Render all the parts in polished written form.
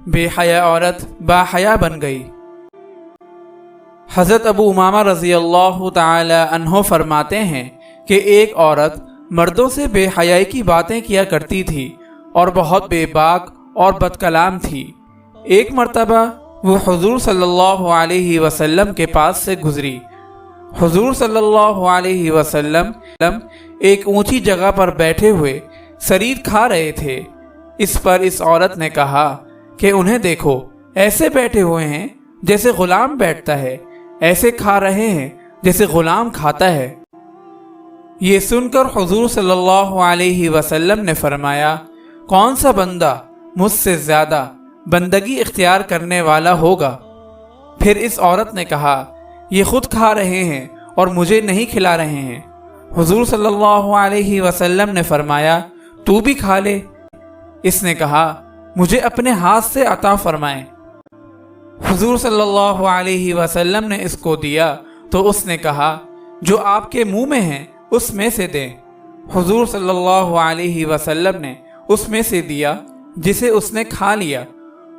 بے حیا عورت باحیا بن گئی۔ حضرت ابو امامہ رضی اللہ تعالی عنہ فرماتے ہیں کہ ایک عورت مردوں سے بے حیائی کی باتیں کیا کرتی تھی اور بہت بے باک اور بد کلام تھی۔ ایک مرتبہ وہ حضور صلی اللہ علیہ وسلم کے پاس سے گزری۔ حضور صلی اللہ علیہ وسلم ایک اونچی جگہ پر بیٹھے ہوئے سرید کھا رہے تھے۔ اس پر اس عورت نے کہا کہ انہیں دیکھو، ایسے بیٹھے ہوئے ہیں جیسے غلام بیٹھتا ہے، ایسے کھا رہے ہیں جیسے غلام کھاتا ہے۔ یہ سن کر حضور صلی اللہ علیہ وسلم نے فرمایا، کون سا بندہ مجھ سے زیادہ بندگی اختیار کرنے والا ہوگا؟ پھر اس عورت نے کہا، یہ خود کھا رہے ہیں اور مجھے نہیں کھلا رہے ہیں۔ حضور صلی اللہ علیہ وسلم نے فرمایا، تو بھی کھا لے۔ اس نے کہا، مجھے اپنے ہاتھ سے عطا فرمائیں۔ حضور صلی اللہ علیہ وسلم نے اس کو دیا تو اس نے کہا، جو آپ کے منہ میں ہیں اس میں سے دیں۔ حضور صلی اللہ علیہ وسلم نے اس میں سے دیا جسے اس نے کھا لیا۔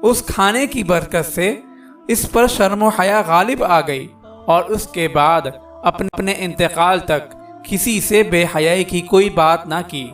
اس کھانے کی برکت سے اس پر شرم و حیا غالب آ گئی اور اس کے بعد اپنے انتقال تک کسی سے بے حیائی کی کوئی بات نہ کی۔